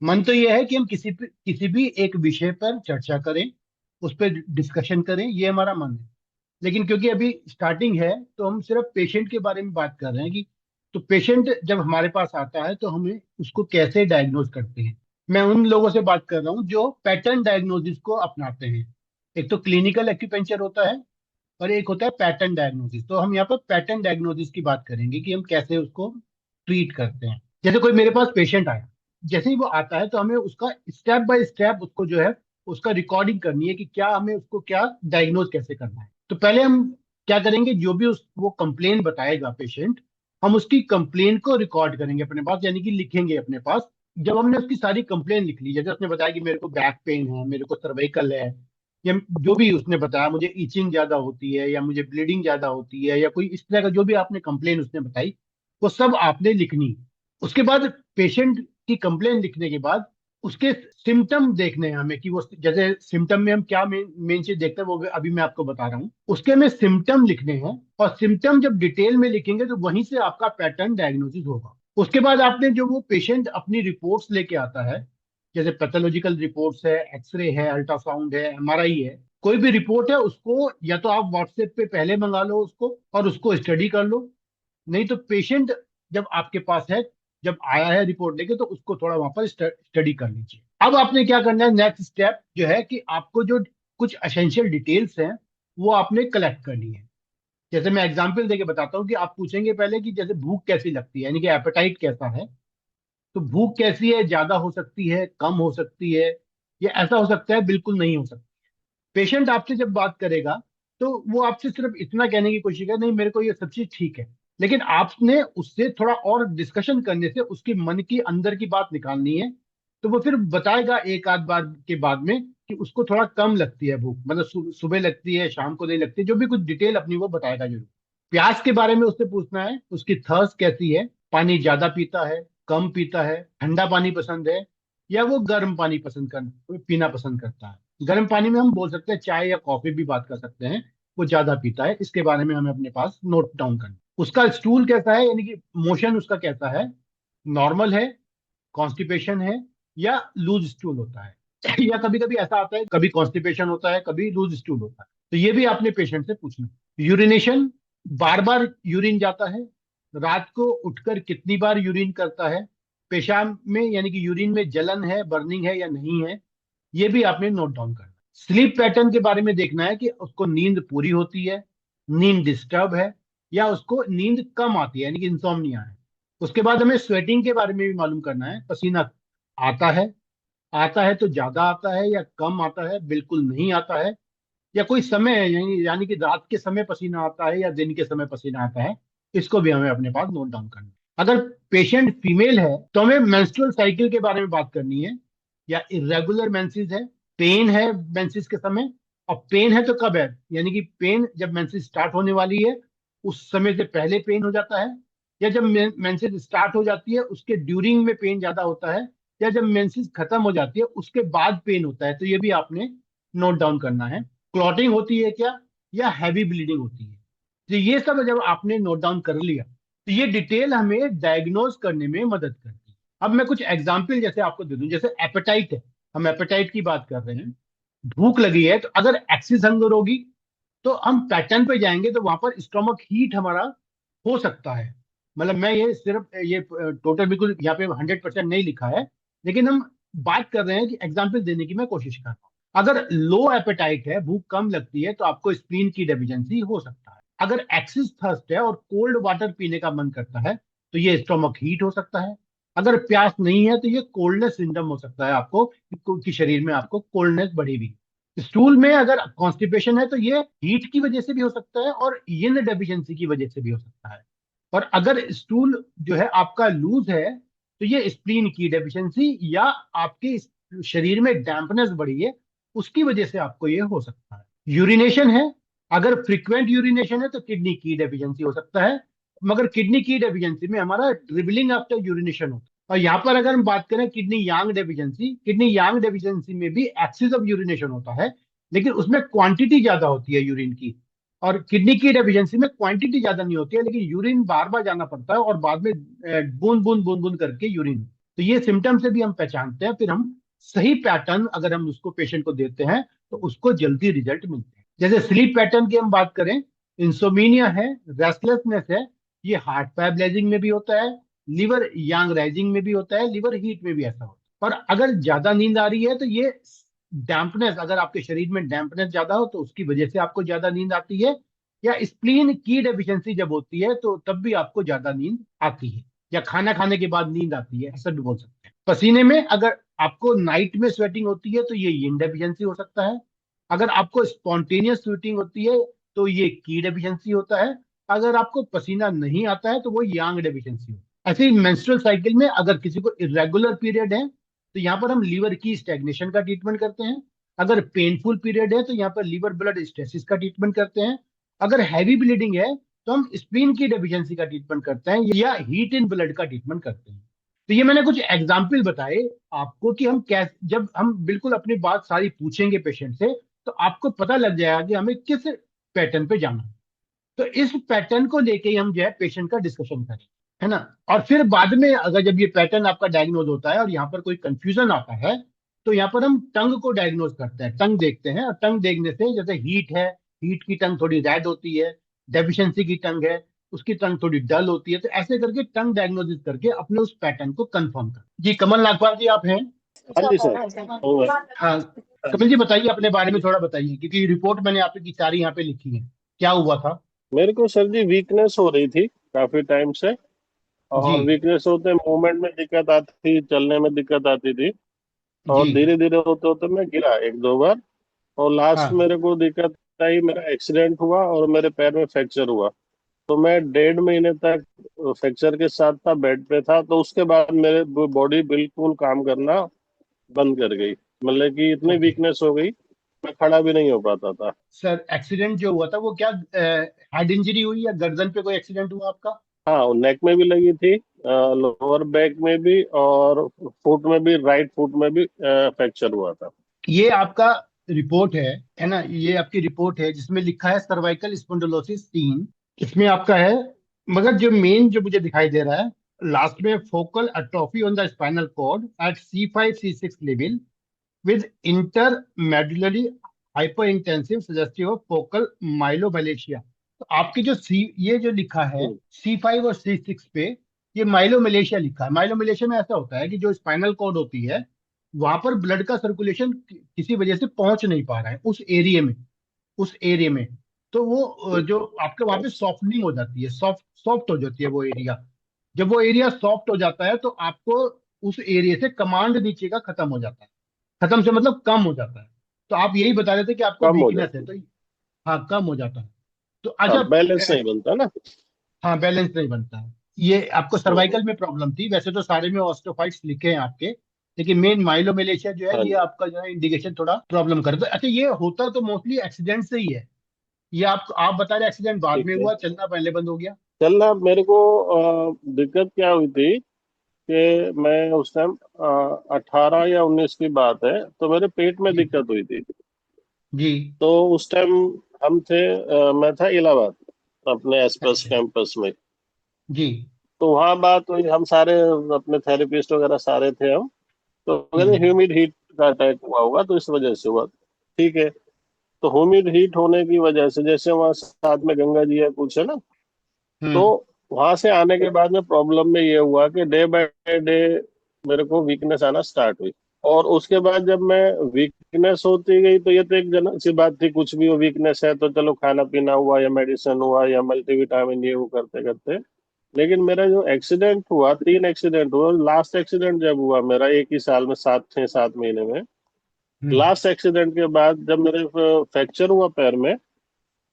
मन तो यह है कि हम किसी भी एक विषय पर चर्चा करें, उस पर डिस्कशन करें, ये हमारा मन है। लेकिन क्योंकि अभी स्टार्टिंग है तो हम सिर्फ पेशेंट के बारे में बात कर रहे हैं कि तो पेशेंट जब हमारे पास आता है तो हमें उसको कैसे डायग्नोज करते हैं। मैं उन लोगों से बात कर रहा हूँ जो पैटर्न डायग्नोसिस को अपनाते हैं। एक तो क्लिनिकल एक्यूपेंचर होता है और एक होता है पैटर्न डायग्नोसिस। तो हम यहाँ पर पैटर्न डायग्नोसिस की बात करेंगे कि हम कैसे उसको ट्रीट करते हैं। जैसे कोई मेरे पास पेशेंट आया, जैसे ही वो आता है तो हमें उसका स्टेप बाय स्टेप उसको जो है उसका रिकॉर्डिंग करनी है कि क्या हमें उसको क्या डायग्नोज कैसे करना है। तो पहले हम क्या करेंगे, जो भी वो कंप्लेन बताएगा पेशेंट, हम उसकी कंप्लेन को रिकॉर्ड करेंगे अपने पास, यानी कि लिखेंगे अपने पास। जब हमने उसकी सारी कंप्लेन लिख ली, जैसे उसने बताया कि मेरे को बैक पेन है, मेरे को सर्वाइकल है, या जो भी उसने बताया, मुझे ईचिंग ज्यादा होती है या मुझे ब्लीडिंग ज्यादा होती है या कोई इस तरह का जो भी आपने कंप्लेन उसने बताई, वो सब आपने लिखनी है। उसके बाद पेशेंट की कंप्लेन लिखने के बाद उसके सिम्टम देखने हैं हमें कि वो जैसे सिम्टम में हम क्या मेन चीज देखते हैं वो अभी मैं आपको बता रहा हूँ। उसके हमें सिम्टम लिखने हैं और सिम्टम जब डिटेल में लिखेंगे तो वहीं से आपका पैटर्न डायग्नोसिस होगा। उसके बाद आपने जो वो पेशेंट अपनी रिपोर्ट्स लेके आता है, जैसे पैथोलॉजिकल रिपोर्ट्स है, एक्सरे है, अल्ट्रासाउंड है, एमआरआई है, कोई भी रिपोर्ट है उसको या तो आप व्हाट्सएप पे पहले मंगा लो उसको और उसको स्टडी कर लो। नहीं तो पेशेंट जब आपके पास है, जब आया है रिपोर्ट लेके, तो उसको थोड़ा वहां पर स्टडी कर लीजिए। अब आपने क्या करना है, नेक्स्ट स्टेप जो है कि आपको जो कुछ एसेंशियल डिटेल्स हैं वो आपने कलेक्ट करनी है। जैसे मैं एग्जांपल देके बताता हूँ कि आप पूछेंगे पहले कि जैसे भूख कैसी लगती है, यानी कि एपेटाइट कैसा है। तो भूख कैसी है, ज्यादा हो सकती है, कम हो सकती है, या ऐसा हो सकता है बिल्कुल नहीं हो सकती। पेशेंट आपसे जब बात करेगा तो वो आपसे सिर्फ इतना कहने की कोशिश करेगा, नहीं मेरे को ये सब चीज ठीक है। लेकिन आपने उससे थोड़ा और डिस्कशन करने से उसके मन की अंदर की बात निकालनी है। तो वो फिर बताएगा एक आध बार के बाद में कि उसको थोड़ा कम लगती है भूख, मतलब सुबह लगती है, शाम को नहीं लगती, जो भी कुछ डिटेल अपनी वो बताएगा जरूर। प्यास के बारे में उससे पूछना है, उसकी थर्स्ट कैसी है, पानी ज्यादा पीता है, कम पीता है, ठंडा पानी पसंद है, या वो गर्म पानी पीना पसंद करता है। गर्म पानी में हम बोल सकते हैं चाय या कॉफी भी बात कर सकते हैं। वो ज्यादा पीता है, इसके बारे में हमें अपने पास नोट डाउन करना। उसका स्टूल कैसा है, यानी कि मोशन उसका कैसा है, नॉर्मल है, कॉन्स्टिपेशन है, या लूज स्टूल होता है। या कभी कभी ऐसा आता है, कभी कॉन्स्टिपेशन होता है, कभी लूज स्टूल होता है। तो ये भी आपने पेशेंट से पूछना। यूरिनेशन, बार बार यूरिन जाता है, रात को उठकर कितनी बार यूरिन करता है, पेशाब में यानी कि यूरिन में जलन है, बर्निंग है या नहीं है, ये भी आपने नोट डाउन करना। स्लीप पैटर्न के बारे में देखना है कि उसको नींद पूरी होती है, नींद डिस्टर्ब है, या उसको नींद कम आती है, यानी कि इंसोम्निया है। उसके बाद हमें स्वेटिंग के बारे में भी मालूम करना है, पसीना आता है, आता है तो ज्यादा आता है या कम आता है, बिल्कुल नहीं आता है, या कोई समय है, यानी कि रात के समय पसीना आता है या दिन के समय पसीना आता है। इसको भी हमें अपने पास नोट डाउन करना है। अगर पेशेंट फीमेल है तो हमें मेंस्ट्रुअल साइकिल के बारे में बात करनी है, या इरेगुलर मेंसेस है, पेन है मेंसेस के समय, और पेन है तो कब है, यानी कि पेन जब मेंसेस स्टार्ट होने वाली है उस समय से पहले पेन हो जाता है, या जब मेंसेस स्टार्ट हो जाती है उसके ड्यूरिंग में पेन ज्यादा होता है, या जब मेंसेस खत्म हो जाती है उसके बाद पेन होता है। तो ये भी आपने नोट डाउन करना है। क्लॉटिंग होती है क्या, या हैवी ब्लीडिंग होती है। तो ये सब जब आपने नोट डाउन कर लिया तो ये डिटेल हमें डायग्नोज करने में मदद करती है। अब मैं कुछ एग्जांपल जैसे आपको दे दूं, जैसे एपेटाइट है, हम एपेटाइट की बात कर रहे हैं, भूख लगी है, तो अगर एक्सिस हंगर होगी तो हम पैटर्न पे जाएंगे तो वहां पर स्टोमक हीट हमारा हो सकता है। मतलब मैं ये सिर्फ ये टोटल बिल्कुल यहाँ पे 100% नहीं लिखा है, लेकिन हम बात कर रहे हैं कि एग्जाम्पल देने की मैं कोशिश कर रहा हूँ। अगर लो एपेटाइट है, भूख कम लगती है, तो आपको स्प्लीन की डेफिशिएंसी हो सकता है। अगर एक्सिस थर्स्ट है और कोल्ड वाटर पीने का मन करता है तो ये स्टोमक हीट हो सकता है। अगर प्यास नहीं है तो ये कोल्डनेस सिंड्रोम हो सकता है आपको, कि शरीर में आपको कोल्डनेस बढ़ी हुई। स्टूल में अगर कॉन्स्टिपेशन है तो ये हीट की वजह से भी हो सकता है और यिन डेफिशिएंसी की वजह से भी हो सकता है। और अगर स्टूल जो है आपका लूज है तो ये स्प्लीन की डेफिशिएंसी या आपके शरीर में डैम्पनेस बढ़ी है उसकी वजह से आपको ये हो सकता है। यूरिनेशन है, अगर फ्रीक्वेंट यूरिनेशन है तो किडनी की डेफिशिएंसी हो सकता है। मगर किडनी की डेफिशिएंसी में हमारा ड्रिबलिंग आफ्टर यूरिनेशन होता है। और यहाँ पर अगर हम बात करें किडनी यांग डेफिशिएंसी में भी एक्सिस ऑफ यूरिनेशन होता है, लेकिन उसमें क्वांटिटी ज्यादा होती है यूरिन की। और किडनी की डेफिशिएंसी में क्वांटिटी ज्यादा नहीं होती है, लेकिन यूरिन बार बार जाना पड़ता है और बाद में बूंद बूंद करके यूरिन। तो ये सिम्टम से भी हम पहचानते हैं, फिर हम सही पैटर्न अगर हम उसको पेशेंट को देते हैं तो उसको जल्दी रिजल्ट मिलते हैं। जैसे स्लीप पैटर्न की हम बात करें, इंसोमिनिया है, रेस्टलेसनेस है, ये हार्ट पैब्लेजिंग में भी होता है, लिवर यांग राइजिंग में भी होता है, लिवर हीट में भी ऐसा होता है। और अगर ज्यादा नींद आ रही है तो ये डैम्पनेस, अगर आपके शरीर में डैम्पनेस ज्यादा हो तो उसकी वजह से आपको ज्यादा नींद आती है, या स्प्लीन की डेफिशिएंसी जब होती है तो तब भी आपको ज्यादा नींद आती है, या खाना खाने के बाद नींद आती है, ऐसा भी बोल सकते हैं। पसीने में अगर आपको नाइट में स्वेटिंग होती है तो ये यीन डेफिशिएंसी हो सकता है। अगर आपको स्पॉन्टेनियस स्वेटिंग होती है तो ये की डेफिशिएंसी होता है। अगर आपको पसीना नहीं आता है तो वो यांग डेफिशिएंसी होता है। ऐसे ही मेंस्ट्रुअल साइकिल में अगर किसी को इरेगुलर पीरियड है तो यहाँ पर हम लीवर की स्टेग्नेशन का ट्रीटमेंट करते हैं। अगर पेनफुल पीरियड है तो यहाँ पर लीवर ब्लड स्टेसिस का ट्रीटमेंट करते हैं। अगर हैवी ब्लीडिंग है तो हम स्प्लीन की डेफिशिएंसी का ट्रीटमेंट करते हैं, या हीट इन ब्लड का ट्रीटमेंट करते हैं। तो ये मैंने कुछ एग्जाम्पल बताए आपको कि हम कैसे, जब हम बिल्कुल अपनी बात सारी पूछेंगे पेशेंट से तो आपको पता लग जाएगा कि हमें किस पैटर्न पे जाना है। तो इस पैटर्न को लेके ही हम जो है पेशेंट का डिस्कशन करें, है ना। और फिर बाद में अगर जब ये पैटर्न आपका डायग्नोज होता है और यहाँ पर कोई कंफ्यूजन आता है तो यहाँ पर हम टंग को डायग्नोज करते हैं, टंग देखते हैं। और टंग देखने से, जैसे हीट है, हीट की टंग थोड़ी रेड होती है, डेफिशिएंसी की टंग है, उसकी टंग थोड़ी डल होती है, तो ऐसे करके टंग डायग्नोसिस करके अपने उस पैटर्न को कंफर्म कर। जी कमल नागपाल जी आप हैं? हाँ जी सर। और हाँ, कपिल जी बताइए, अपने बारे में थोड़ा बताइए, क्योंकि रिपोर्ट मैंने आपकी सारी यहाँ पे लिखी है। क्या हुआ था? मेरे को सर जी वीकनेस हो रही थी काफी टाइम से। जी। और वीकनेस होते मूवमेंट में दिक्कत आती थी, चलने में दिक्कत आती थी। जी। और धीरे धीरे होते होते मैं गिरा एक दो बार। और लास्ट हाँ। मेरे को दिक्कत आई, मेरा एक्सीडेंट हुआ और मेरे पैर में फ्रैक्चर हुआ। तो मैं 1.5 महीने तक फ्रैक्चर के साथ था, बेड पे था। तो उसके बाद मेरे बॉडी बिल्कुल काम करना बंद कर गई। मतलब कि इतनी ओके। वीकनेस हो गई, मैं खड़ा भी नहीं हो पाता था। सर एक्सीडेंट जो हुआ था वो क्या हेड इंजरी हुई या गर्दन पे कोई एक्सीडेंट हुआ आपका? हाँ, नेक में भी लगी थी, लोअर बैक में भी, और फुट में भी, राइट फुट में भी फ्रैक्चर हुआ था। ये आपका रिपोर्ट है ना, ये आपकी रिपोर्ट है जिसमें लिखा है सर्वाइकल स्पॉन्डिलोसिस 3। इसमें आपका है, मगर जो मेन जो मुझे दिखाई दे रहा है लास्ट में, focal atrophy on the spinal cord at C5 C6 level with intramedullary hyper intensive suggestive of focal myelomalacia. तो आपकी जो सी, ये जो लिखा है हम्म, C5 और C6 पे, ये माइलोमलेशिया लिखा है। माइलोमलेशिया में ऐसा होता है कि जो स्पाइनल कॉर्ड होती है वहां पर ब्लड का सर्कुलेशन किसी वजह से पहुंच नहीं पा रहा है उस एरिया में, उस एरिया में। तो वो जो आपके वहां पे सॉफ्टनिंग हो जाती है, सॉफ्ट सॉफ्ट हो जाती है वो एरिया। जब वो एरिया सॉफ्ट हो जाता है तो आपको उस एरिया से कमांड नीचे का खत्म हो जाता है। खत्म से मतलब कम हो जाता है। तो आप यही बता रहे थे कि आपको कम हो वीकनेस है, जाती है। तो हाँ कम हो जाता है। तो हाँ, अच्छा बैलेंस नहीं बनता ना। हाँ बैलेंस नहीं बनता है। ये आपको हम्म, सर्वाइकल में प्रॉब्लम थी, वैसे तो सारे में ऑस्टियोफाइट्स लिखे हैं आपके, लेकिन मेन माइलोमेलेशिया जो है हाँ ये जी। आपका जो है इंडिकेशन थोड़ा प्रॉब्लम करता है। अच्छा ये होता तो मोस्टली एक्सीडेंट से ही है, ये आप बता रहे एक्सीडेंट बाद ठीक में है। हुआ, चलना पहले बंद हो गया? चलना मेरे को दिक्कत क्या हुई थी कि मैं उस टाइम 18 या 19 की बात है, तो मेरे पेट में जी। दिक्कत हुई थी। जी। तो उस टाइम हम थे, मैं था इलाहाबाद अपने एसपस अच्छा। कैंपस में। जी। तो वहाँ बात हुई, हम सारे अपने थेरेपिस्ट वगैरह सारे थे हम। तो कहते हम्म। ह्यूमिड हीट का अटैक हुआ होगा, तो इस वजह से हुआ। ठीक है। तो ह्यूमिड हीट होने की वजह से, जैसे वहाँ साथ में गंगा जी है कुछ, है ना। तो हम्म। वहां से आने के बाद में प्रॉब्लम में ये हुआ कि डे बाय डे मेरे को वीकनेस आना स्टार्ट हुई। और उसके बाद जब मैं, वीकनेस होती गई तो ये तो एक जन सी बात थी, कुछ भी वो वीकनेस है तो चलो खाना पीना हुआ या मेडिसिन हुआ या मल्टीविटामिन, ये वो करते करते। लेकिन मेरा जो एक्सीडेंट हुआ, 3 एक्सीडेंट हुआ, लास्ट एक्सीडेंट जब हुआ मेरा एक ही साल में, 6 7 महीने में, हम्म। लास्ट एक्सीडेंट के बाद जब मेरे फ्रैक्चर हुआ पैर में,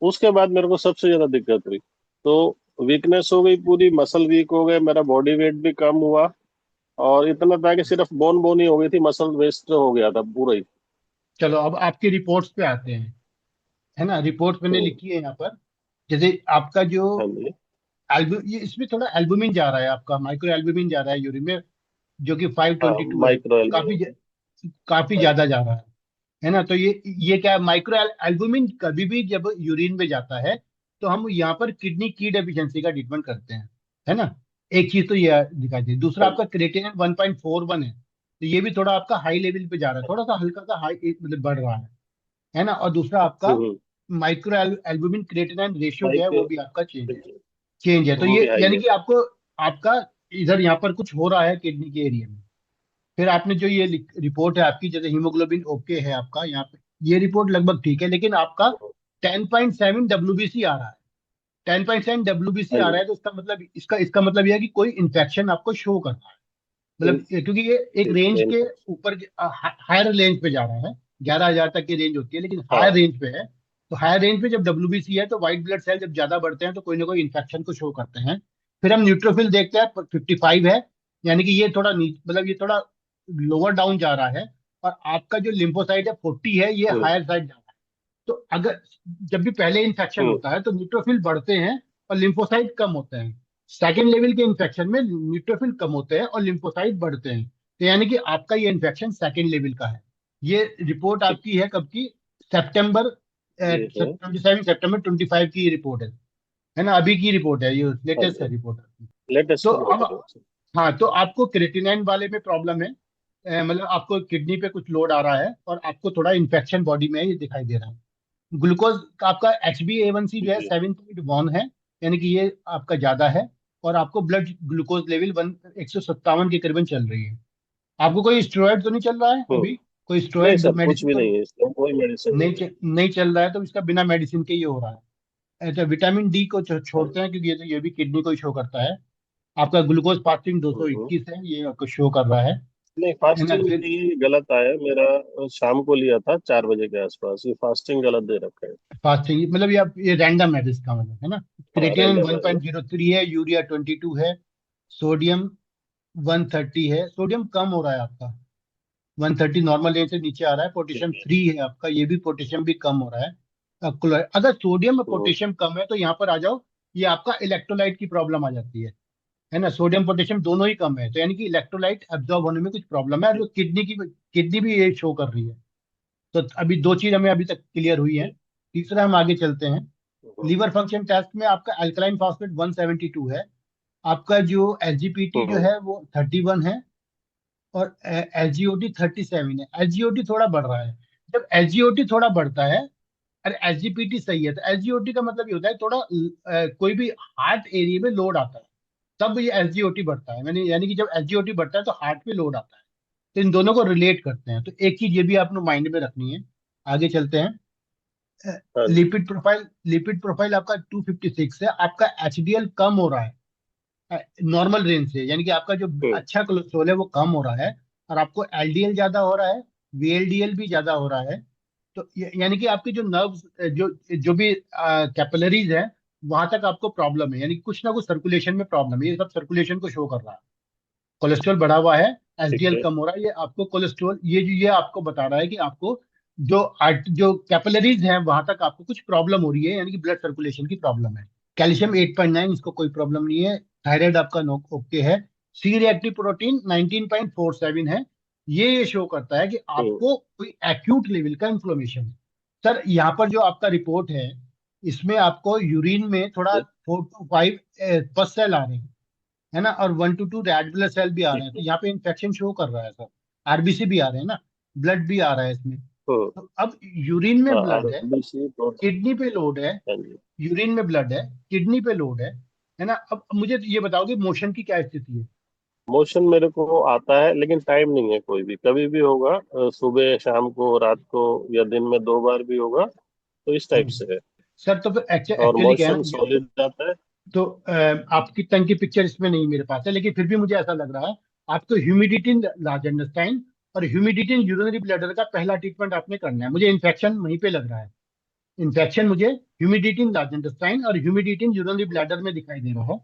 उसके बाद मेरे को सबसे ज्यादा दिक्कत हुई। तो वीकनेस हो गई, पूरी मसल वीक हो गए, मेरा बॉडी वेट भी कम हुआ। और इतना था कि सिर्फ बोन बोन ही हो गई थी, मसल वेस्ट हो गया था पूरा ही। चलो अब आपकी रिपोर्ट्स पे आते हैं, है ना। रिपोर्ट मैंने हम्म, लिखी है यहाँ पर। जैसे आपका जो हाँ जी। ये इसमें थोड़ा एल्बुमिन जा रहा है, आपका माइक्रो एल्बुमिन जा रहा है यूरिन में, जो कि फाइव हाँ, ट्वेंटी टू है, माइक्रो काफी एल्बम। काफी ज्यादा जा रहा है ना। तो ये क्या है, माइक्रो एल्बुमिन कभी भी जब यूरिन में जाता है तो हम यहाँ पर किडनी की डेफिशिएंसी का ट्रीटमेंट करते हैं, है ना। एक चीज तो ये दिखाई दी। दूसरा हाँ आपका जी। क्रिएटिनिन 1.41 है, तो ये भी थोड़ा आपका हाई लेवल पे जा रहा है, थोड़ा सा हल्का सा हाई मतलब बढ़ रहा है ना। और दूसरा आपका हम्म। माइक्रो एल्बुमिन क्रिएटिनिन रेशियो जो है माइक वो भी आपका चेंज है। तो वो भी ये हाई यानी है। कि आपको आपका इधर यहाँ पर कुछ हो रहा है किडनी के एरिया में। फिर आपने जो ये रिपोर्ट है आपकी, जैसे हीमोग्लोबिन ओके है आपका यहाँ पे, ये रिपोर्ट लगभग ठीक है, लेकिन आपका 10.7 डब्ल्यूबीसी आ रहा है। 10.7 डब्ल्यूबीसी हाँ आ जी। रहा है, तो इसका मतलब इसका मतलब यह है कि कोई इन्फेक्शन आपको शो कर रहा है। मतलब क्योंकि ये एक रेंज इन, के ऊपर हायर रेंज पे जा रहा है। 11,000 तक की रेंज होती है, लेकिन हायर हाँ। रेंज पे है। तो हायर रेंज पे जब डब्ल्यूबीसी है तो व्हाइट ब्लड सेल जब ज्यादा बढ़ते हैं तो कोई ना कोई इन्फेक्शन को शो करते हैं। फिर हम न्यूट्रोफिल देखते हैं 55 है, यानी कि ये थोड़ा मतलब ये थोड़ा लोअर डाउन जा रहा है। और आपका जो लिम्फोसाइट है 40 है, ये हम्म। हायर साइड जा रहा है। तो अगर जब भी पहले इन्फेक्शन हम्म। होता है तो न्यूट्रोफिल बढ़ते हैं और लिम्फोसाइट कम होते हैं। सेकेंड लेवल के इन्फेक्शन में न्यूट्रोफिल कम होते हैं और लिम्फोसाइट बढ़ते हैं। तो यानी कि आपका ये इन्फेक्शन सेकेंड लेवल का है। ये रिपोर्ट ठीक। आपकी है कब की? सितंबर ये है 27 सितंबर 25 की रिपोर्ट है ना, अभी की रिपोर्ट है, ये हाँ लेटेस्ट है जी। रिपोर्ट। तो लेटेस्ट अब, रिपोर्ट है उससे। हाँ, तो आपको क्रिएटिनिन वाले में प्रॉब्लम है। मतलब आपको किडनी पे कुछ लोड आ रहा है और आपको थोड़ा इन्फेक्शन बॉडी में ये दिखाई दे रहा है। ग्लूकोज का आपका HbA1c जो है जी। 7.1 है, यानी कि ये आपका ज्यादा है। और आपको ब्लड ग्लूकोज लेवल 157 के करीबन चल रही है। आपको कोई स्टेरॉइड तो नहीं चल रहा है अभी? कोई नहीं स्टेरॉइड सर, कुछ मेडिसिन भी तो नहीं है, इसका कोई मेडिसिन नहीं नहीं है। नहीं चल रहा है? तो इसका बिना मेडिसिन के ये हो रहा है। तो विटामिन डी को हाँ छोड़ते जी। हैं, क्योंकि ये भी किडनी को ही शो करता है। आपका ग्लूकोज फास्टिंग हम्म। 221 है, ये आपको शो कर रहा नहीं, है ना। फास्टिंग फिर नहीं, ये गलत आया मेरा। शाम को लिया था 4 बजे के आसपास, ये फास्टिंग गलत दे रखा है। फास्टिंग मतलब ये रैंडम है इसका मतलब, है ना। हाँ, क्रिएटिनिन रैंडम है ये। 1.03 है, यूरिया 22 है, सोडियम 130 है। सोडियम कम हो रहा है आपका, 130 नॉर्मल रेंज से नीचे आ रहा है। ठीक पोटेशियम है। 3 है आपका, ये भी पोटेशियम भी कम हो रहा है। अगर सोडियम में हम्म। पोटेशियम कम है तो यहाँ पर आ जाओ, ये आपका इलेक्ट्रोलाइट की प्रॉब्लम आ जाती है ना। सोडियम पोटेशियम दोनों ही कम है, तो यानी कि इलेक्ट्रोलाइट एब्जॉर्ब होने में कुछ प्रॉब्लम है, जो ठीक। किडनी भी ये शो कर रही है। तो अभी दो चीज हमें अभी तक क्लियर हुई है। ठीक। तीसरा हम आगे चलते हैं। हम्म। लीवर फंक्शन टेस्ट में आपका अल्कलाइन फॉस्फेट 172 है। आपका जो एसजीपीटी जो हम्म। है वो 31 है। और एसजीओटी 37 है। एसजीओटी थोड़ा बढ़ रहा है। जब एसजीओटी थोड़ा बढ़ता है और एसजीपीटी सही है, तो एसजीओटी का मतलब ये होता है थोड़ा कोई भी हार्ट एरिया में लोड आता है, तब ये एसजीओटी बढ़ता है। मैंने यानी कि जब एसजीओटी बढ़ता है तो हार्ट पे लोड आता है। तो इन दोनों को रिलेट करते हैं, तो एक चीज ये भी आपको माइंड में रखनी है। आगे चलते हैं। हाँ जी। लिपिड प्रोफाइल आपका 256 है। आपका एचडीएल कम हो रहा है नॉर्मल रेंज से, यानी कि आपका जो हम्म। अच्छा कोलेस्ट्रॉल है वो कम हो रहा है। और आपको एलडीएल ज्यादा हो रहा है, वीएलडीएल भी ज्यादा हो रहा है। तो यानी कि आपके जो नर्व्स, जो जो भी कैपिलरीज है, वहां तक आपको प्रॉब्लम है, यानी कि कुछ ना कुछ सर्कुलेशन में प्रॉब्लम है। ये सब सर्कुलेशन को शो कर रहा है। कोलेस्ट्रॉल बढ़ा हुआ है, ठीक एचडीएल है। कम हो रहा है, ये आपको कोलेस्ट्रॉल, ये आपको बता रहा है कि आपको जो कैपिलरीज हैं वहां तक आपको कुछ प्रॉब्लम हो रही है, यानी कि ब्लड सर्कुलेशन की प्रॉब्लम है। कैल्शियम 8.9, इसको कोई प्रॉब्लम नहीं है। थायराइड आपका नो ओके है। सी रिएक्टिव प्रोटीन 19.47 है। ये शो करता है कि हम्म। आपको कोई एक्यूट लेवल का इन्फ्लेमेशन है। सर यहाँ पर जो आपका रिपोर्ट है, इसमें आपको यूरिन में थोड़ा ये 4 to 5 पस सेल आ रहे हैं, है ना। और 1 to 2 रेड ब्लड सेल भी आ रहे ठीक हैं, तो है। यहाँ पे इन्फेक्शन शो कर रहा है सर। आरबीसी भी आ रहे हैं ना, ब्लड भी आ रहा है इसमें। हम्म। तो अब यूरिन में हाँ, ब्लड है, आरबीसी तो। किडनी पे लोड है। हाँ जी। यूरिन में ब्लड है, किडनी पे लोड है ना। अब मुझे ये बताओ कि मोशन की क्या स्थिति है? मोशन मेरे को आता है, लेकिन टाइम नहीं है कोई भी, कभी भी होगा, सुबह शाम को रात को, या दिन में 2 बार भी होगा, तो इस टाइप हम्म। से है। सर तो फिर और एक्चुअली क्या है मोशन ना, सॉलिड आता है। तो आपकी टंग की पिक्चर इसमें नहीं मेरे पास है, लेकिन फिर भी मुझे ऐसा लग रहा है आपको ह्यूमिडिटी लार्ज इंटेस्टाइन और ह्यूमिडिटी यूरिनरी ब्लैडर का पहला ट्रीटमेंट आपने करना है। मुझे इन्फेक्शन वहीं पे लग रहा है। इन्फेक्शन मुझे ह्यूमिडिटी इन लार्ज इंटेस्टाइन और ह्यूमिडिटी इन यूरिनरी ब्लैडर में दिखाई दे रहा है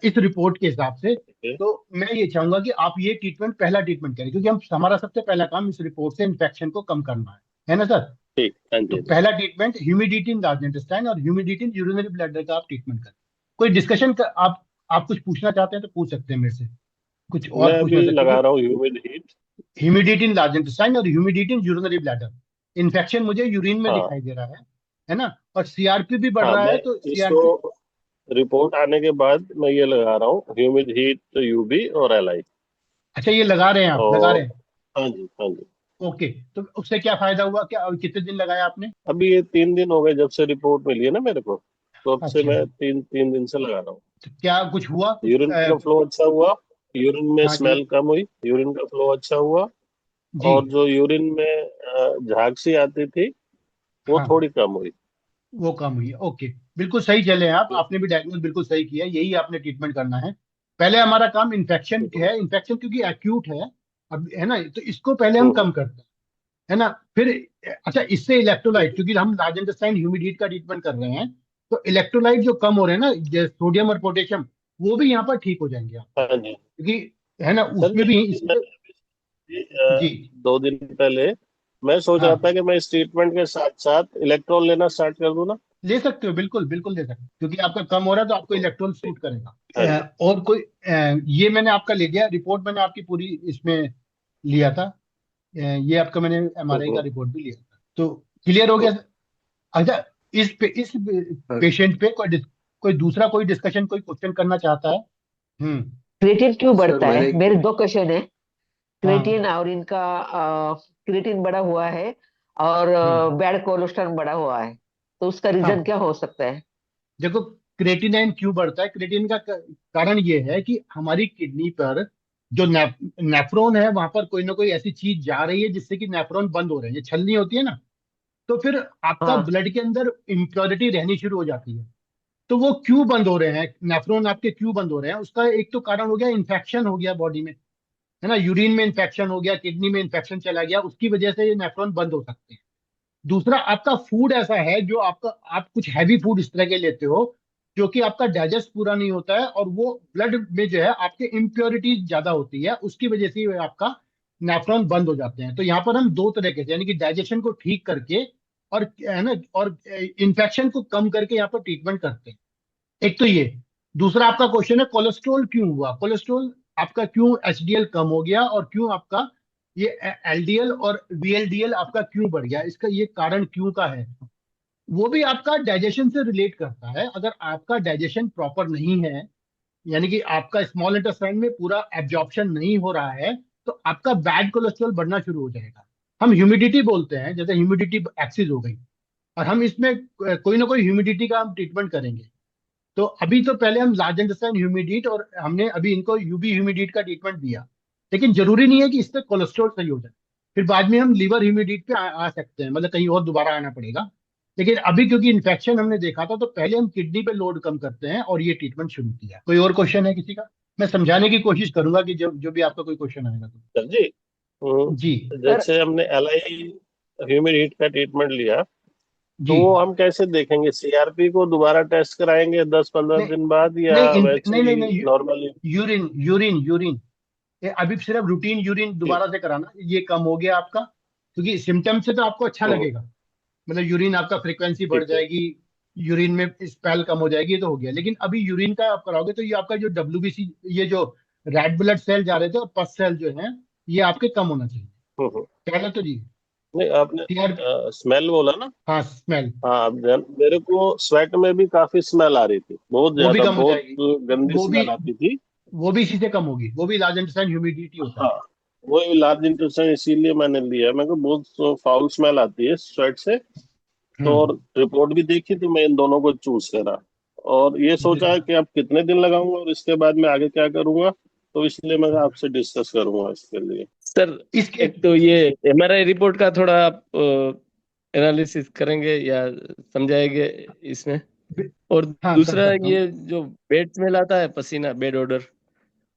इस रिपोर्ट के हिसाब से। ठीक है। तो मैं ये चाहूंगा कि आप ये ट्रीटमेंट पहला ट्रीटमेंट करें, क्योंकि हम हमारा सबसे पहला काम इस रिपोर्ट से इन्फेक्शन को कम करना है ना सर। ठीक। हाँ तो जी, हाँ जी। पहला treatment humidity in large intestine और ह्यूमिडिटी इन यूरिनरी ब्लैडर का आप ट्रीटमेंट करें। कोई डिस्कशन का आप कुछ पूछना चाहते हैं तो पूछ सकते हैं मेरे से, कुछ और मैं पूछना अभी चाहते लगा हैं? रहा हूँ humid heat. Humidity in large intestine और humidity in urinary bladder. Infection मुझे यूरिन में हाँ। दिखाई दे रहा है ना। और सीआरपी भी बढ़ हाँ, रहा मैं है, तो इसको सीआरपी रिपोर्ट आने के बाद मैं ये लगा रहा हूँ, ह्यूमिड हीट यूवी और एलआई। अच्छा, ये लगा रहे हैं, आप लगा रहे और हैं? हाँ जी, हाँ जी। ओके। तो उससे क्या फायदा हुआ, क्या कितने दिन लगाया आपने? अभी ये 3 दिन हो गए जब से रिपोर्ट मिली है ना मेरे को, तो अब से अच्छा, मैं तीन तीन दिन से लगा रहा हूँ। तो क्या कुछ हुआ, कुछ यूरिन का फ्लो अच्छा हुआ, यूरिन में हाँ जी। स्मेल कम हुई, यूरिन का फ्लो अच्छा हुआ। जी। और जो यूरिन में झाग सी आती थी, वो हाँ, थोड़ी कम हुई। वो कम हुई है, ओके। बिल्कुल सही चले हैं आप, आपने भी डायग्नोज बिल्कुल सही किया, यही आपने ट्रीटमेंट करना है। पहले हमारा काम इन्फेक्शन हम्म, है, इन्फेक्शन क्योंकि एक्यूट है, अब है ना, तो इसको पहले हम हम्म, कम करते हैं, है ना। फिर अच्छा, इससे इलेक्ट्रोलाइट, क्योंकि हम लार्ज इंटेस्टाइन ह्यूमिडिटी का ट्रीटमेंट कर रहे हैं, तो इलेक्ट्रोलाइट जो कम हो रहे हैं ना, जैसे सोडियम और पोटेशियम, वो भी यहाँ पर ठीक हो जाएंगे आपके, हाँ जी। क्योंकि है ना, सर उसमें जी, भी मैं इससे। अभी, जी। 2 दिन पहले मैं सोच रहा था हाँ, कि मैं इस ट्रीटमेंट के साथ साथ इलेक्ट्रॉल लेना स्टार्ट कर दूं ना। ले सकते हो, बिल्कुल बिल्कुल ले सकते हो, क्योंकि आपका कम हो रहा है तो आपको इलेक्ट्रॉल सूट करेगा। हाँ जी। और कोई ये मैंने आपका ले लिया रिपोर्ट, मैंने आपकी पूरी इसमें लिया था। ये आपका मैंने एमआरआई का हम्म, रिपोर्ट भी लिया था, तो क्लियर हो गया। हम्म। अच्छा, इस पेशेंट पे कोई दूसरा कोई डिस्कशन, कोई क्वेश्चन करना चाहता है? हम्म। क्रिएटिन क्यों सर बढ़ता है? मैंने मेरे दो क्वेश्चन है। हाँ। क्रिएटिन और इनका क्रिएटिन बढ़ा हुआ है और हम्म। बैड कोलेस्ट्रॉल बढ़ा हुआ है, तो उसका रीजन हाँ, क्या हो सकता है? देखो, क्रेटिनाइन क्यों बढ़ता है, क्रेटिन का कारण ये है कि हमारी किडनी पर जो नेफ्रॉन है, वहां पर कोई ना कोई ऐसी चीज जा रही है जिससे कि नेफ्रॉन बंद हो रहे हैं, ये छलनी होती है ना, तो फिर आपका हाँ। ब्लड के अंदर इम्प्योरिटी रहनी शुरू हो जाती है। तो वो क्यों बंद हो रहे हैं, नेफ्रॉन आपके क्यों बंद हो रहे हैं, उसका एक तो कारण हो गया इन्फेक्शन हो गया बॉडी में, है ना, यूरिन में इन्फेक्शन हो गया, किडनी में इन्फेक्शन चला गया, उसकी वजह से ये नेफ्रॉन बंद हो सकते हैं। दूसरा, आपका फूड ऐसा है जो आपका, आप कुछ हैवी फूड इस तरह के लेते हो जो कि आपका डाइजेस्ट पूरा नहीं होता है, और वो ब्लड में जो है आपके इम्प्योरिटीज ज्यादा होती है, उसकी वजह से ये आपका नेफ्रॉन बंद हो जाते हैं। तो यहाँ पर हम दो तरह के, यानी कि डाइजेशन को ठीक करके और, है ना, और इन्फेक्शन को कम करके यहाँ पर ट्रीटमेंट करते हैं। एक तो ये। दूसरा आपका क्वेश्चन है कोलेस्ट्रॉल क्यों हुआ, कोलेस्ट्रॉल आपका क्यों एचडीएल कम हो गया, और क्यों आपका ये एलडीएल और वीएलडीएल आपका क्यों बढ़ गया, इसका ये कारण क्यों का है। वो भी आपका डाइजेशन से रिलेट करता है। अगर आपका डाइजेशन प्रॉपर नहीं है, यानी कि आपका स्मॉल इंटेस्टाइन में पूरा एब्जॉर्प्शन नहीं हो रहा है, तो आपका बैड कोलेस्ट्रॉल बढ़ना शुरू हो जाएगा। हम ह्यूमिडिटी बोलते हैं, जैसे ह्यूमिडिटी एक्सिस हो गई, और हम इसमें कोई ना कोई ह्यूमिडिटी का हम ट्रीटमेंट करेंगे। तो अभी तो पहले हम लार्ज इंटेस्टाइन ह्यूमिडिट, और हमने अभी इनको यूबी ह्यूमिडिट का ट्रीटमेंट दिया, लेकिन जरूरी नहीं है कि इससे कोलेस्ट्रॉल सही हो जाए। फिर बाद में हम लीवर ह्यूमिडिट पे आ सकते हैं, मतलब कहीं और दोबारा आना पड़ेगा। लेकिन अभी क्योंकि इन्फेक्शन हमने देखा था, तो पहले हम किडनी पे लोड कम करते हैं और ये ट्रीटमेंट शुरू किया। कोई और क्वेश्चन है किसी का? मैं समझाने की कोशिश करूंगा कि जो जो भी आपका कोई क्वेश्चन आएगा तो। सर जी, जी। सर, जैसे हमने एलआई ह्यूमिड हीट का ट्रीटमेंट लिया, तो जी। वो हम कैसे देखेंगे? सीआरपी को दोबारा टेस्ट कराएंगे 10-15 नहीं दिन बाद, या नहीं वैसे नहीं नहीं ही नहीं, नॉर्मली? यूरिन यूरिन यूरिन, ये अभी सिर्फ रूटीन यूरिन ठीक। दोबारा से कराना, ये कम हो गया आपका, क्योंकि सिम्टम से तो आपको अच्छा हम्म, लगेगा, मतलब यूरिन आपका फ्रीक्वेंसी बढ़ ठीक है। जाएगी, यूरिन में स्पेल कम हो जाएगी, ये तो हो गया। लेकिन अभी यूरिन का आप कराओगे तो ये आपका जो डब्ल्यूबीसी, ये जो रेड ब्लड सेल जा रहे थे और पस सेल जो है, ये आपके कम होना चाहिए। हम्म। पहले तो जी, नहीं, आपने सीआर, स्मेल बोला ना। हाँ स्मेल, हाँ, मेरे को स्वेट में भी काफी स्मेल आ रही थी, बहुत वो भी ज्यादा, कम हो बहुत जाएगी। गंदी वो भी स्मेल आती थी। वो भी इसी से कम होगी, वो भी लार्ज इंटेस्टाइन ह्यूमिडिटी होता है। हाँ, वो लार्ज इंटेस्टाइन इसीलिए मैंने लिया। मेरे को बहुत फाउल स्मेल आती है स्वेट से। तो हम्म। और रिपोर्ट भी देखी तो मैं इन दोनों को चूज करा, और ये सोचा बिल्कुल। कि अब कितने दिन लगाऊंगा और इसके बाद मैं आगे क्या करूंगा। तो इसलिए मैं आपसे डिस्कस करूंगा इसके लिए। सर, इसके एक तो ये एमआरआई रिपोर्ट का थोड़ा आप एनालिसिस करेंगे या समझाएंगे इसमें? और हाँ, कर दूसरा, सकता हूँ। ये जो बेड स्मेल आता है, पसीना, बेड ऑर्डर, जी।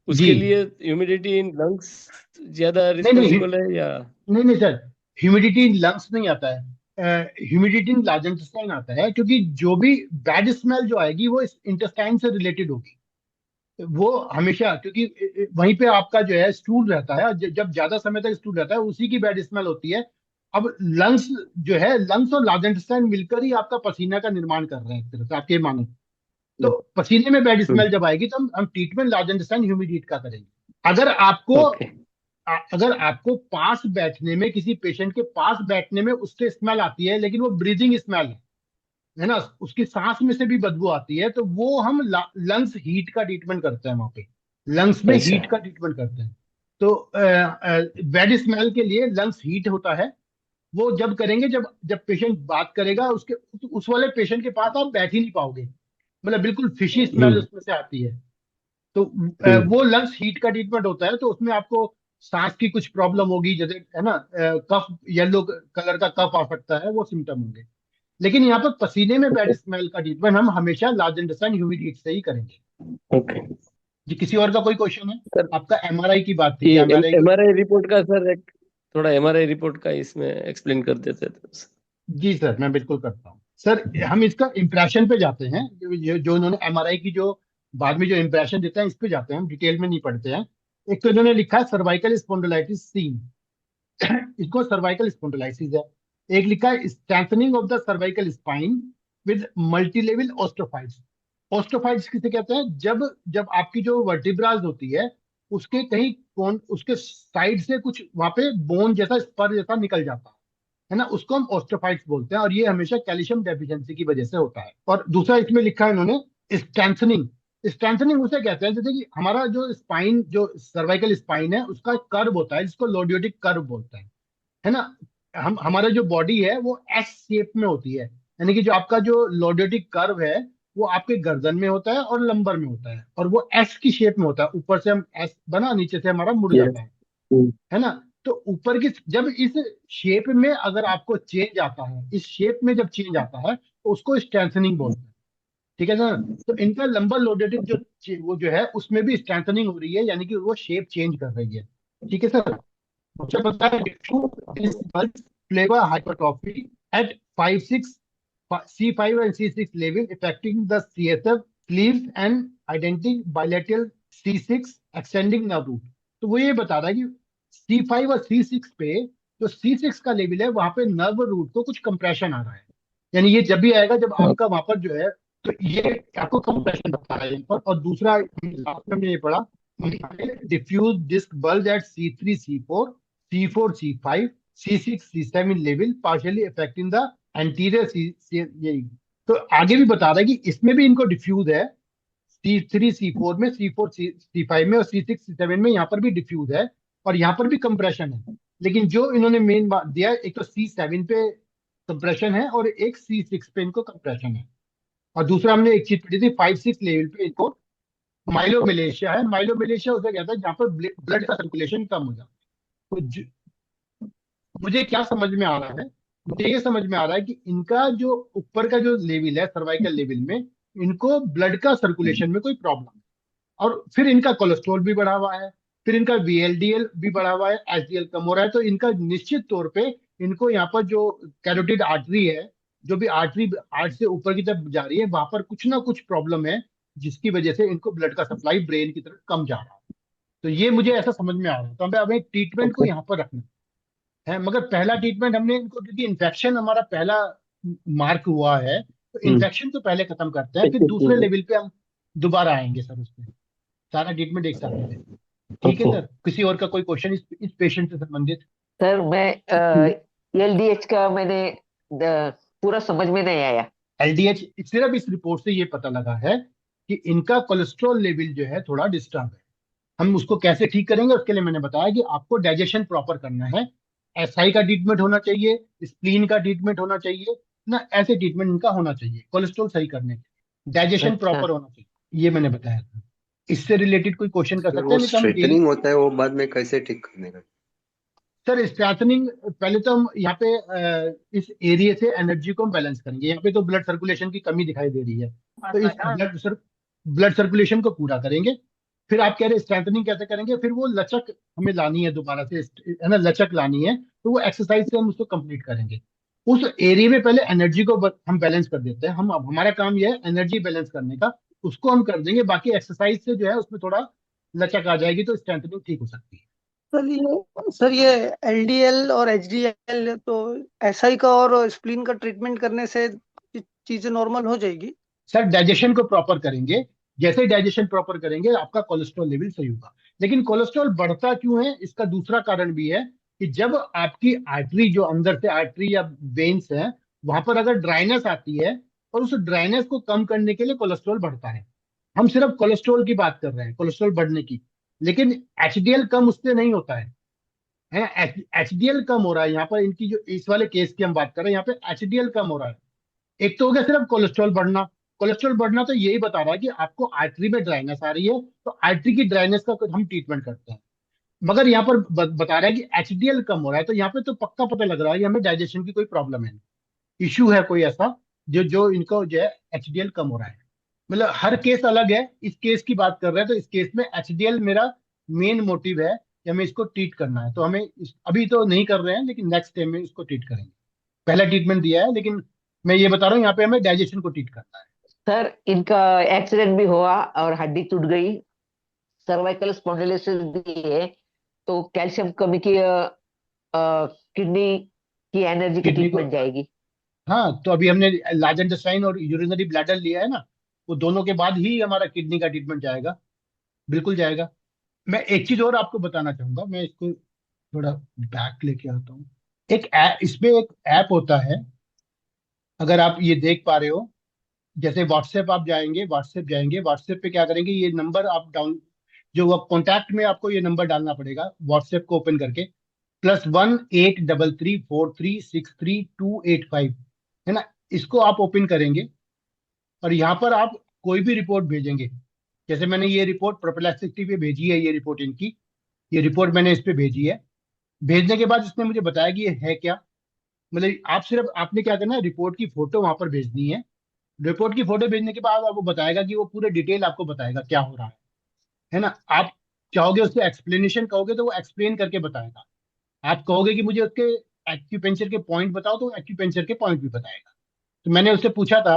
उसके लिए ह्यूमिडिटी इन लंग्स ज्यादा नहीं नहीं रिस्पॉन्सिबल है या? नहीं नहीं सर, ह्यूमिडिटी लंग्स नहीं आता है, ह्यूमिडिटी लार्ज इंटेस्टाइन आता है, क्योंकि जो भी बैड स्मेल जो आएगी वो इस इंटेस्टाइन से रिलेटेड होगी। वो हमेशा, क्योंकि वहीं पे आपका जो है स्टूल रहता है, जब ज्यादा समय तक स्टूल रहता है उसी की बैड स्मेल होती है। अब लंग्स जो है, लंग्स और लार्ज इंटेस्टाइन मिलकर ही आपका पसीना का निर्माण कर रहे हैं, एक तरह से आप ये मानो। तो पसीने में बैड हम्म, स्मेल जब आएगी तो हम ट्रीटमेंट लार्ज इंटेस्टाइन ह्यूमिडिटी का करेंगे। अगर आपको ओके। अगर आपको पास बैठने में, किसी पेशेंट के पास बैठने में उससे स्मेल आती है, लेकिन वो ब्रीदिंग स्मेल है, है ना, उसकी सांस में से भी बदबू आती है, तो वो हम लंग्स हीट का ट्रीटमेंट करते हैं वहां पे, लंग्स में अच्छा। हीट का ट्रीटमेंट करते हैं। तो बैड स्मेल के लिए लंग्स हीट होता है, वो जब करेंगे जब जब पेशेंट बात करेगा, उसके उस वाले पेशेंट के पास आप बैठ ही नहीं पाओगे, मतलब बिल्कुल फिशी स्मेल हम्म। उसमें से आती है। तो हम्म। वो लंग्स हीट का ट्रीटमेंट होता है, तो उसमें आपको सांस की कुछ प्रॉब्लम होगी, जैसे है ना, कफ, येलो कलर का कफ आ सकता है, वो सिम्टम होंगे। लेकिन यहाँ पर पसीने में बैड ओके। स्मेल का ट्रीटमेंट हम हमेशा लार्ज इंटेस्टाइन ह्यूमिड हीट से ही करेंगे। ओके जी, किसी और का कोई क्वेश्चन है? सर, आपका एमआरआई की बात थी कि ये एमआरआई की। एमआरआई रिपोर्ट का सर एक थोड़ा एमआरआई रिपोर्ट का इसमें एक्सप्लेन कर देते थे। जी सर, मैं बिल्कुल करता हूँ सर। हम इसका इम्प्रेशन पे जाते हैं, जो इन्होंने एमआरआई की जो बाद में जो इम्प्रेशन देता है, इस पे जाते हैं, हम डिटेल में नहीं पढ़ते हैं। एक तो इन्होंने लिखा है सर्वाइकल स्पॉन्डिलाइटिस सीन, इसको सर्वाइकल स्पॉन्डिलाइसिस है। एक लिखा है strengthening of the cervical spine with multilevel osteophytes. Osteophytes किसे कहते हैं? जब जब आपकी जो वर्टिब्राज होती है, उसके कहीं कौन उसके साइड से कुछ वहां पे बोन जैसा, स्पर जैसा निकल जाता है ना, उसको हम ऑस्टोफाइट्स बोलते हैं, और ये हमेशा कैल्शियम डेफिशिएंसी की वजह से होता है। और दूसरा इसमें लिखा है इन्होंने स्ट्रेंथनिंग। स्ट्रेंथनिंग उसे कहते हैं जैसे कि हमारा जो स्पाइन, जो सर्वाइकल स्पाइन है, उसका कर्व होता है जिसको लॉर्डियोटिक कर्व बोलते हैं, है ना। हम हमारा जो बॉडी है वो एस शेप में होती है, यानी कि जो आपका जो लॉर्डियोटिक कर्व है, वो आपके गर्दन में होता है और लंबर में होता है, और वो एस की शेप में होता है, ऊपर से हम एस बना, नीचे से हमारा मुड़ यस। जाता है ना। तो ऊपर की जब इस शेप में अगर आपको चेंज आता है, इस शेप में जब चेंज आता है, तो उसको स्ट्रेंथनिंग बोलते हैं। ठीक है सर। तो इनका लंबर लॉर्डियोटिक वो जो है, उसमें भी स्ट्रेंथनिंग हो रही है, यानी कि वो शेप चेंज कर रही है। ठीक है सर। मुझे पता है flavour hypertrophy at 5-6 C5 and C6 level affecting the CSF sleeves and identing bilateral C6 extending nerve root। तो वो ये बता रहा है कि C5 और C6 पे, जो C6 का लेवल है, वहां पे नर्व रूट को कुछ कंप्रेशन आ रहा है, यानी ये जब भी आएगा, जब आपका वहां पर जो है, तो ये आपको कंप्रेशन बता रहा है यहाँ पर। और दूसरा लास्ट में हमने ये पढ़ा, diffuse disc bulge at C3 C4 C4 C5 C6 C7 level partially affecting the anterior यही। तो आगे भी बता रहा है कि इसमें भी इनको डिफ्यूज है, C3 C4 में, C4 C5 में, और C6 C7 में, यहाँ पर भी डिफ्यूज है, और यहाँ पर भी कंप्रेशन है। लेकिन जो इन्होंने मेन बात दिया है, एक तो C7 पे कंप्रेशन है, और एक C6 पे इनको कंप्रेशन है। और दूसरा हमने एक चीज पढ़ी थी, 5-6 लेवल पे इनको माइलोमलेशिया है। माइलोमलेशिया उसे कहता है जहाँ पर ब्लड का सर्कुलेशन कम हो जाता है। तो मुझे क्या समझ में आ रहा है, मुझे ये समझ में आ रहा है कि इनका जो ऊपर का जो लेवल है सर्वाइकल लेवल में, इनको ब्लड का सर्कुलेशन में कोई प्रॉब्लम है, और फिर इनका कोलेस्ट्रॉल भी बढ़ा हुआ है, फिर इनका VLDL भी बढ़ा हुआ है, HDL कम हो रहा है। तो इनका निश्चित तौर पे, इनको यहाँ पर जो कैरोटिड आर्टरी है, जो भी आर्टरी हार्ट से ऊपर की तरफ जा रही है, वहां पर कुछ ना कुछ प्रॉब्लम है, जिसकी वजह से इनको ब्लड का सप्लाई ब्रेन की तरफ कम जा रहा है। तो ये मुझे ऐसा समझ में आ रहा है, तो हमें ट्रीटमेंट को ओके। यहाँ पर रखना है। मगर पहला ट्रीटमेंट हमने इनको, क्योंकि इन्फेक्शन हमारा पहला मार्क हुआ है, तो हम्म। इन्फेक्शन तो पहले खत्म करते हैं, एक फिर दूसरे एक लेवल पे हम दोबारा आएंगे सर, उस पर सारा ट्रीटमेंट एक साथ में। ठीक है ओके। सर, किसी और का कोई क्वेश्चन इस पेशेंट से संबंधित? सर मैं LDH का मैंने पूरा समझ में नहीं आया। LDH सिर्फ इस रिपोर्ट से ये पता लगा है कि इनका कोलेस्ट्रॉल लेवल जो है थोड़ा डिस्टर्ब है। हम उसको कैसे ठीक करेंगे, उसके लिए मैंने बताया कि आपको डाइजेशन प्रॉपर करना है, SI का ट्रीटमेंट होना चाहिए, स्प्लीन का ट्रीटमेंट होना चाहिए ना, ऐसे ट्रीटमेंट इनका होना चाहिए कोलेस्ट्रॉल सही करने के, डाइजेशन अच्छा। प्रॉपर होना चाहिए, ये मैंने बताया था। इससे रिलेटेड कोई क्वेश्चन कर सर सकते वो हैं, नहीं तो हम डेली। स्ट्रेटनिंग होता है वो बाद में कैसे ठीक करने का? सर स्ट्रेथनिंग, पहले तो हम यहाँ पे इस एरिया से एनर्जी को हम बैलेंस करेंगे। यहाँ पे तो ब्लड सर्कुलेशन की कमी दिखाई दे रही है, तो इस ब्लड सर्कुलेशन को पूरा करेंगे। फिर आप कह रहे स्ट्रेंथनिंग कैसे करेंगे, फिर वो लचक हमें लानी है दोबारा से, है ना, लचक लानी है, तो वो एक्सरसाइज से हम उसको कंप्लीट करेंगे। उस एरिया में पहले एनर्जी को हम बैलेंस कर देते हैं। हम अब हमारा काम यह है एनर्जी बैलेंस करने का, उसको हम कर देंगे। बाकी एक्सरसाइज से जो है उसमें थोड़ा लचक आ जाएगी, तो स्ट्रेंथनिंग ठीक हो सकती है। सर ये LDL और HDL तो SI का और स्प्लीन का ट्रीटमेंट करने से चीजें नॉर्मल हो जाएगी? सर डाइजेशन को प्रॉपर करेंगे, जैसे ही डाइजेशन प्रॉपर करेंगे आपका कोलेस्ट्रॉल लेवल सही होगा। लेकिन कोलेस्ट्रॉल बढ़ता क्यों है, इसका दूसरा कारण भी है कि जब आपकी आर्टरी, जो अंदर से आर्टरी या वेन्स है, वहां पर अगर ड्राइनेस आती है, और उस ड्राइनेस को कम करने के लिए कोलेस्ट्रॉल बढ़ता है। हम सिर्फ कोलेस्ट्रॉल की बात कर रहे हैं, कोलेस्ट्रॉल बढ़ने की, लेकिन एचडीएल कम उससे नहीं होता है। एचडीएल कम हो रहा है यहाँ पर, इनकी जो इस वाले केस की हम बात कर रहे हैं, यहाँ पे एचडीएल कम हो रहा है। एक तो हो गया सिर्फ कोलेस्ट्रॉल बढ़ना। कोलेस्ट्रॉल बढ़ना तो यही बता रहा है कि आपको आर्टरी में ड्राइनेस आ रही है, तो आर्टरी की ड्राइनेस का हम ट्रीटमेंट करते हैं। मगर यहाँ पर बता रहा है कि एचडीएल कम हो रहा है, तो यहाँ पे तो पक्का पता लग रहा है कि हमें डाइजेशन की कोई प्रॉब्लम है, इश्यू है कोई ऐसा जो जो इनको जो है एचडीएल कम हो रहा है। मतलब हर केस अलग है, इस केस की बात कर रहे हैं तो इस केस में एचडीएल मेरा मेन मोटिव है कि हमें इसको ट्रीट करना है। तो हमें अभी तो नहीं कर रहे हैं, लेकिन नेक्स्ट टाइम में इसको ट्रीट करेंगे। पहला ट्रीटमेंट दिया है, लेकिन मैं ये बता रहा हूँ यहाँ पे हमें डाइजेशन को ट्रीट करना है। सर इनका एक्सीडेंट भी हुआ और हड्डी टूट गई, सर्वाइकल स्पॉन्डिलोसिस भी है, तो कैल्शियम कमी की किडनी की एनर्जी की किडनी को, ट्रीटमेंट जाएगी। हाँ, तो अभी हमने लार्ज और यूरिनरी ब्लैडर लिया है ना, वो दोनों के बाद ही हमारा किडनी का ट्रीटमेंट जाएगा, बिल्कुल जाएगा। मैं एक चीज और आपको बताना चाहूंगा, मैं इसको थोड़ा बैक लेके आता हूँ। इसमें एक ऐप होता है, अगर आप ये देख पा रहे हो, जैसे व्हाट्सएप पे क्या करेंगे, ये नंबर आप डाउन, जो आप कॉन्टैक्ट में आपको ये नंबर डालना पड़ेगा व्हाट्सएप को ओपन करके, +1 833 4363 285, है ना। इसको आप ओपन करेंगे और यहाँ पर आप कोई भी रिपोर्ट भेजेंगे। जैसे मैंने ये रिपोर्ट प्रोपेलास्टिसिटी पे भेजी है, ये रिपोर्ट इनकी, ये रिपोर्ट मैंने इस पे भेजी है। भेजने के बाद इसने मुझे बताया कि ये है क्या। मतलब आप सिर्फ आपने क्या करना है, रिपोर्ट की फोटो वहां पर भेजनी है। रिपोर्ट की फोटो भेजने के बाद आपको बताएगा कि वो पूरे डिटेल आपको बताएगा क्या हो रहा है ना। आप चाहोगे उससे एक्सप्लेनेशन कहोगे तो वो एक्सप्लेन करके बताएगा। आप कहोगे कि मुझे उसके एक्यूपेंचर के पॉइंट बताओ तो एक्यूपेंचर के पॉइंट भी बताएगा। तो मैंने उससे पूछा था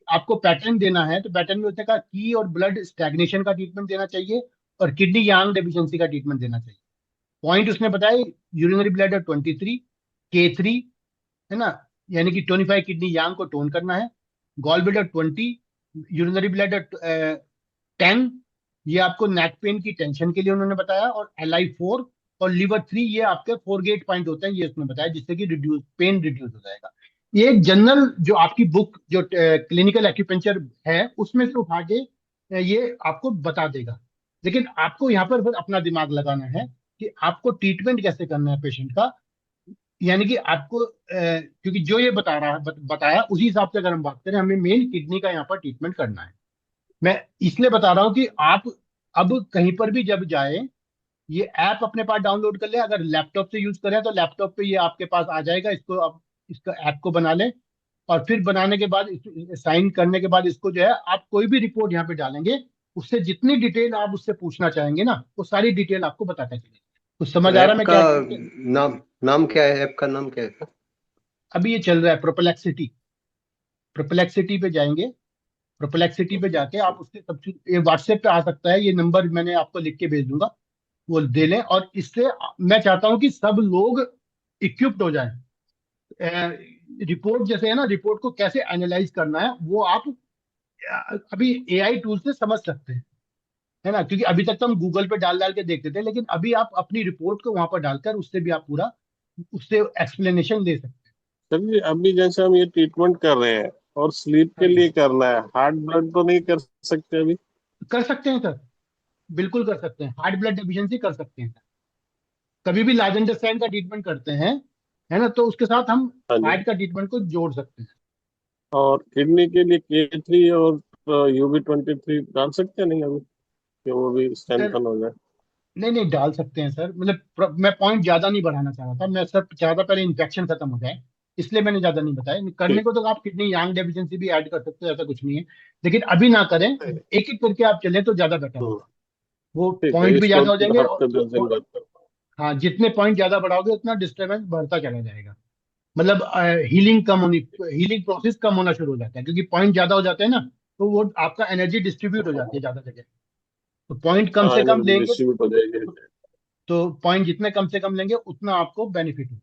आपको पैटर्न देना है, तो पैटर्न में उसने कहा की और ब्लड स्टैग्नेशन का ट्रीटमेंट देना चाहिए और किडनी यांग डेफिशिएंसी का ट्रीटमेंट देना चाहिए। पॉइंट उसने बताया, यूरिनरी ब्लैडर 23, K3, है ना, यानी कि 25 किडनी यांग को टोन करना है, गॉल ब्लैडर 20, यूरिनरी ब्लैडर 10, ये आपको नेक पेन की टेंशन के लिए उन्होंने बताया, और LI4 और लीवर 3, ये आपके 4 गेट पॉइंट होते हैं, ये उसने बताया, जिससे कि रिड्यूस हो जाएगा। ये एक जनरल जो आपकी बुक जो क्लिनिकल एक्यूपेंचर है उसमें से उठा के ये आपको बता देगा। लेकिन आपको यहाँ पर फिर अपना दिमाग लगाना है कि आपको ट्रीटमेंट कैसे करना है पेशेंट का। यानी कि आपको क्योंकि जो ये बता रहा है बताया उसी हिसाब से अगर हम बात करें, हमें मेन किडनी का यहाँ पर ट्रीटमेंट करना है। मैं इसलिए बता रहा हूँ कि आप अब कहीं पर भी जब जाए, ये ऐप अपने पास डाउनलोड कर ले। अगर लैपटॉप से यूज करें तो लैपटॉप पे ये आपके पास आ जाएगा, इसको आप इसका ऐप को बना लें, और फिर बनाने के बाद साइन करने के बाद इसको जो है आप कोई भी रिपोर्ट यहाँ पे डालेंगे, उससे जितनी डिटेल आप उससे पूछना चाहेंगे ना, वो सारी डिटेल आपको बताता चलेगा। तो समझ आ रहा है ऐप मैं का क्या कहूँ? नाम नाम क्या है? ऐप का नाम क्या है? अभी ये चल रहा है प्रोपेलेक्सिटी। प्रोपेलेक्सिटी पे जाएंगे, प्रोपेलेक्सिटी पे जाके आप उससे सब चीज, ये व्हाट्सएप पे आ सकता है, ये नंबर मैंने आपको लिख के भेज दूंगा, वो दे लें। और इससे मैं चाहता हूं कि सब लोग इक्विप्ड हो जाएं। रिपोर्ट जैसे है ना, रिपोर्ट को कैसे एनालाइज करना है वो आप अभी एआई टूल से समझ सकते हैं, है ना। क्योंकि अभी तक तो हम गूगल पे डाल डाल के देखते थे, लेकिन अभी आप अपनी रिपोर्ट को वहां पर डालकर उससे भी आप पूरा उससे एक्सप्लेनेशन ले सकते चलिए, अभी जैसे हम ये ट्रीटमेंट कर रहे हैं और स्लीप के हैं। लिए करना है, हार्ट ब्लड तो नहीं कर सकते अभी? कर सकते हैं सर, बिल्कुल कर सकते हैं, हार्ट ब्लड डेफिशिएंसी कर सकते हैं सर। कभी भी लार्जेंडरसाइन का ट्रीटमेंट करते हैं, है ना, तो उसके साथ हम हाँ जी। हार्ट का ट्रीटमेंट को जोड़ सकते हैं। और किडनी के लिए K3 और UB23 डाल सकते हैं नहीं अभी, कि वो भी सर स्ट्रेंथन हो जाए? नहीं नहीं, डाल सकते हैं सर। मतलब मैं पॉइंट ज्यादा नहीं बढ़ाना चाह रहा था, मैं सर चाहता पहले इन्फेक्शन खत्म हो जाए, इसलिए मैंने ज्यादा नहीं बताया। करने ठीक को तो आप किडनी यांग डेफिशिएंसी भी ऐड कर सकते हो, ऐसा कुछ नहीं है, लेकिन अभी ना करें, है। एक एक करके आप चलें तो ज्यादा बेटर हम्म, होगा। वो ठीक है, पॉइंट भी इसको ज्यादा हो जाएंगे हफ्ते 10 दिन बाद करता हूँ। हाँ, जितने पॉइंट ज्यादा बढ़ाओगे उतना डिस्टर्बेंस बढ़ता चला जाएगा। मतलब हीलिंग प्रोसेस कम होना शुरू हो जाता है, क्योंकि पॉइंट ज्यादा हो जाते हैं ना, तो वो आपका एनर्जी डिस्ट्रीब्यूट हो जाती है ज्यादा जगह। तो पॉइंट कम हाँ, से कम एनर्जी लेंगे, डिस्ट्रीब्यूट हो जाएगी। तो पॉइंट जितने कम से कम लेंगे उतना आपको बेनिफिट होगा।